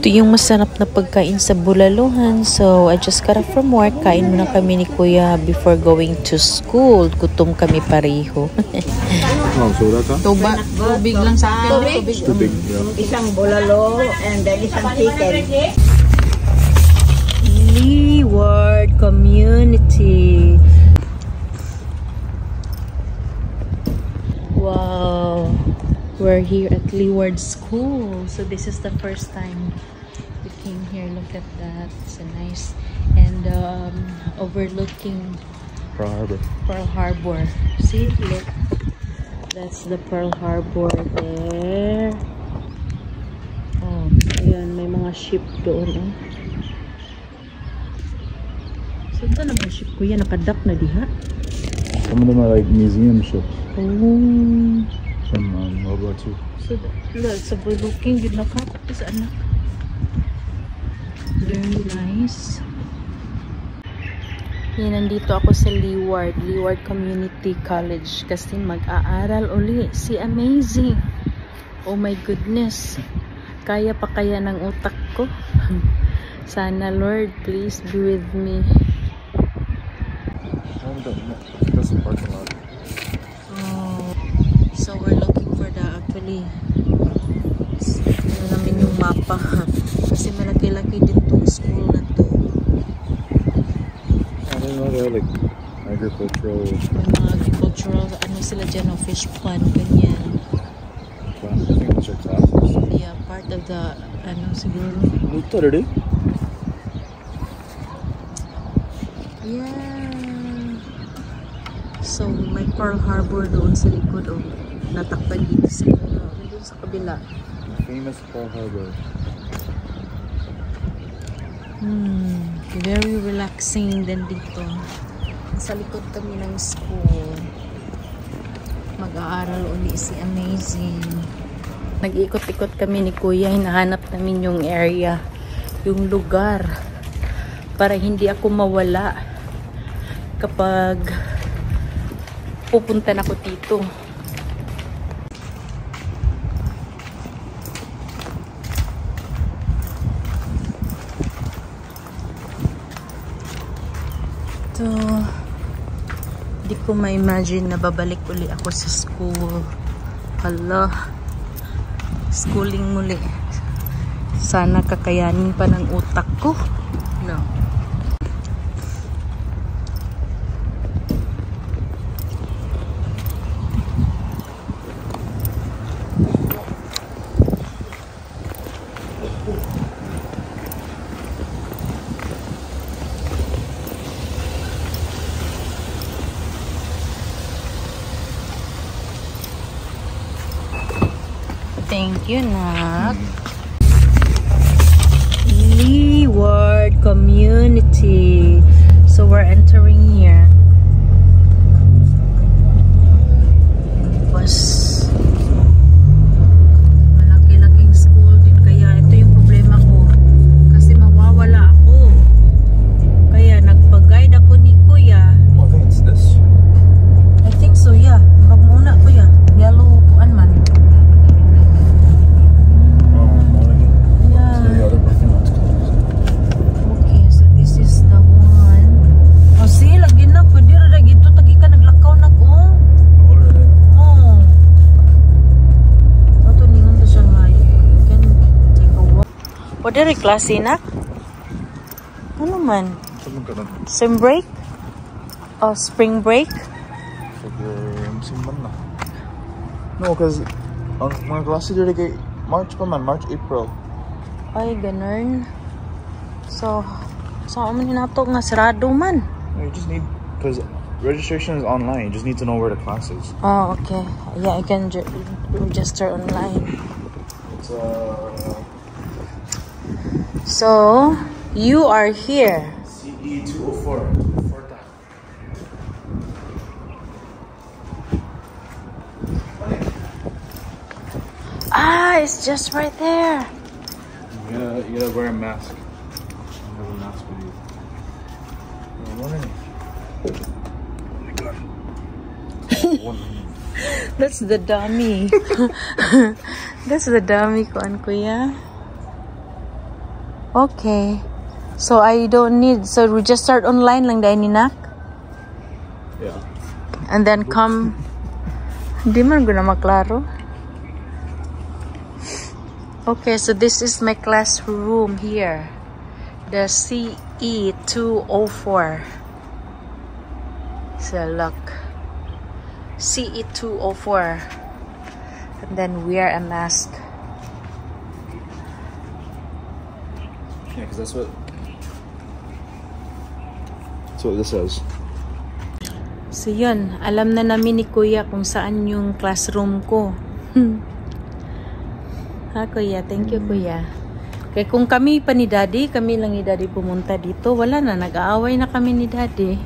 Ito yung masarap na pagkain sa Bulaluhan. So, I just got off from work. Kain muna kami ni Kuya before going to school. Gutom kami pareho. Soda ka? Tubig lang sa akin. Tubig. Isang bulalo and then isang chicken. Leeward Community. Wow. We're here at Leeward School. So this is the first time we came here. Look at that. It's a nice and overlooking Pearl Harbor. See, look. That's the Pearl Harbor there. Oh, ayan, may mga ship doon. Oh. So ito naman ship ko yan. Nakadock na diha. Some of them are like museum ships. Oh. From World War II. So, look, sa looking, yun nakakot sa anak. Very nice. Yan, nandito ako sa Leeward Community College kasi mag-aaral uli. Si Amazing. Oh my goodness. Kaya pa kaya ng utak ko? Sana, Lord, please be with me. That's the parking lot. So we're looking for the actually ano namin yung mapa kasi malaki-laki din tong school na to. I don't know, they're like agricultural. May mga agricultural ano sila dyan, fish pond, ganyan. I think those are classes. Yeah, part of the ano siguro. Ito rin? Yeah. So may Pearl Harbor doon sa likod, oh. Natakpan dito sa doon sa kabila. Famous Pearl Harbor. Very relaxing din dito. Sa likod kami ng school. Mag-aaral uli si Amazing. Nag-ikot-ikot kami ni Kuya. Hinahanap namin yung area, yung lugar para hindi ako mawala kapag pupunta na ako dito. Di ko ma-imagine na babalik uli ako sa school. Hala, schooling muli. Sana kakayanin pa ng utak ko. No. Thank you, Nak. Leeward Community. So we're entering here. Bus. Malaki-laking school din. Kaya ito yung problema ko. Kasi mawawala ako. Kaya nagpag-guide ako ni Kuya. I think it's this. I think so, yeah. Magmuna, Kuya. Yellow, kuan man. O diri klase na? Ano man? Spring break? Oh, spring break? No, because ang mga klase diri kay March pa man, March, April. Ay, ganun. So, saan man hinato nga sarado man? You just need, because registration is online, you just need to know where the class is. Oh, okay. Yeah, I can register online. It's So, you are here. CE 204. Ah, it's just right there. You gotta wear a mask. I have a mask with you. Oh my god. That's the dummy. That's the dummy ko, Kuya. Okay. So I don't need, so we just start online lang dahil ni Nak? Yeah. And then come, hindi man ko na maklaro. Okay, so this is my classroom here. The CE204. So look. CE204. And then wear a mask. Yeah, because that's what this says. So yun, alam na namin ni Kuya kung saan yung classroom ko. Ha Kuya, thank you Kuya. Kaya kung kami pa ni Daddy, kami lang ni Daddy pumunta dito, wala na, nag-aaway na kami ni Daddy.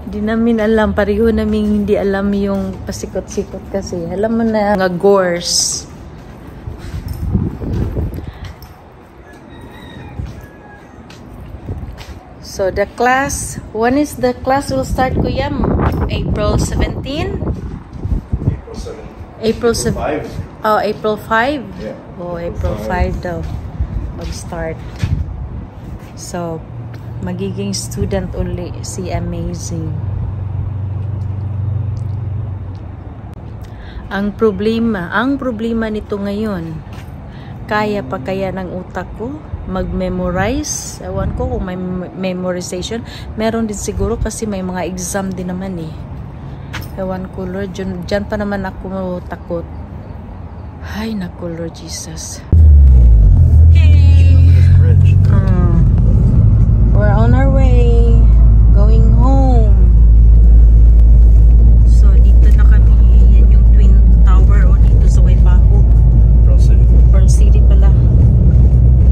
Hindi namin alam, pareho namin hindi alam yung pasikot-sikot kasi. Alam mo na, mga gores. So the class, when is the class will start, Kuya? April 17? April 7. April 5. Oh, April 5? Yeah. Oh, April 5 daw mag-start. So, magiging student uli si Amazing. Ang problema nito ngayon, kaya pa kaya ng utak ko mag-memorize? Ewan ko kung may memorization. Meron din siguro kasi may mga exam din naman eh. Ewan ko Lord, dyan pa naman ako takot. Ay naku Lord Jesus. Hey! We're on our way. Going home. So dito na kami. Yan yung Twin Tower o dito sa Waipahu. Pearl City pala.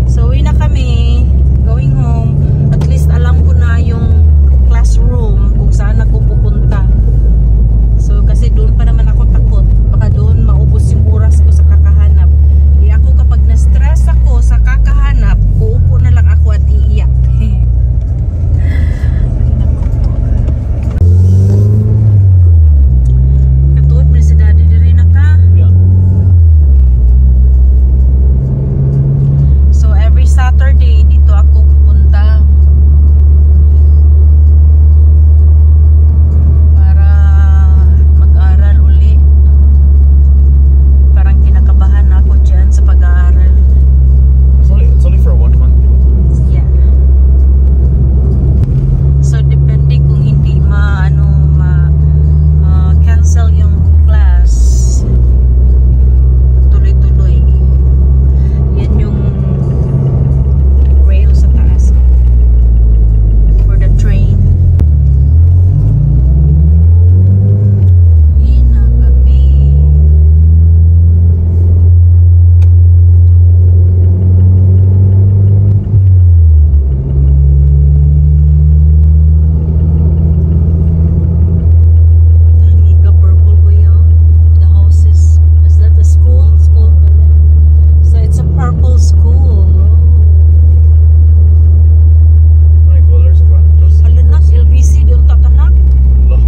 So uwi na kami, going home. At least alam ko na yung classroom kung saan ako pupunta. So kasi doon pa naman ako takot. Baka doon maubos yung oras ko sa kakahanap. Ako kapag na-stress ako sa kakahanap, uupo na lang ako at iiyak. Katuot mo si Daddy diri na ka? Yeah. Saturday, dito ako pupunta para mag-aral uli. Parang kinakabahan ako dyan sa pag-aaral. It's only for 1 month. Yeah. So, depende kung hindi ma-cancel yung class. Tuloy-tuloy. Yan yung sa taas for the train. Hina kami. Tangiga purple ko yun. The houses. Is that a school? School pala. So it's a purple school. Alanak, LBC, di yung tatanak. Allah.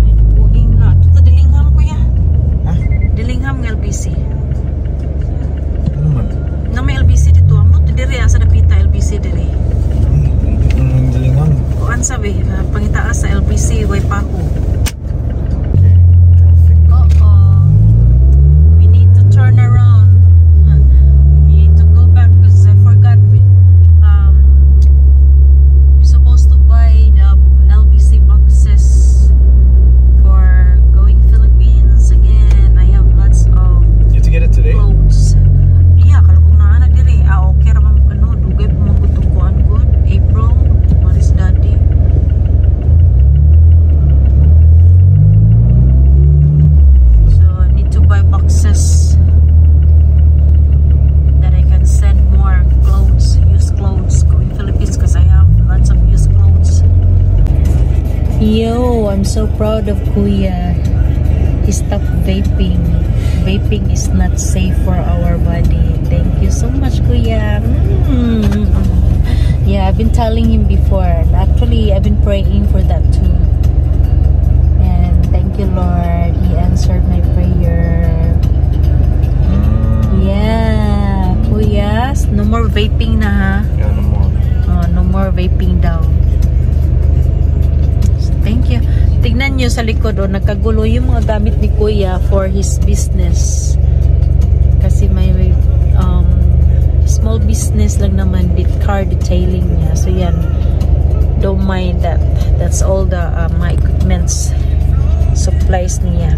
May napuing na. Ito Dillingham Kuya. Huh? Dillingham ng LBC. Ano man? Na may LBC dito. Amo to diri asa napita LBC diri. Dillingham. Kuan sabi, pangitaas sa LBC Waipahu. Okay. Traffic. Oo. We need to turn around. We need to go back because I forgot we're supposed to buy the LBC boxes for going Philippines again. I have lots of You have to get it today? clothes. Yeah, kalabong na anak diri. Okay raman ano, dugay pa man gud kuan good. April, Maris Daddy. So I need to buy boxes that I can send more clothes, used clothes going Philippines because I have lots of used clothes. Yo, I'm so proud of Kuya. He stopped vaping. Vaping is not safe for our body. Thank you so much, Kuya. Yeah, I've been telling him before. Actually, I've been praying for that too. And thank you, Lord. He answered my prayer. Yeah, Kuya, no more vaping na ha. Yeah, no more. No more vaping daw. Thank you. Tignan nyo sa likod, nagkagulo yung mga gamit ni Kuya for his business. Kasi may small business lang naman, car detailing niya. So yan, don't mind that. That's all the my equipments, supplies niya.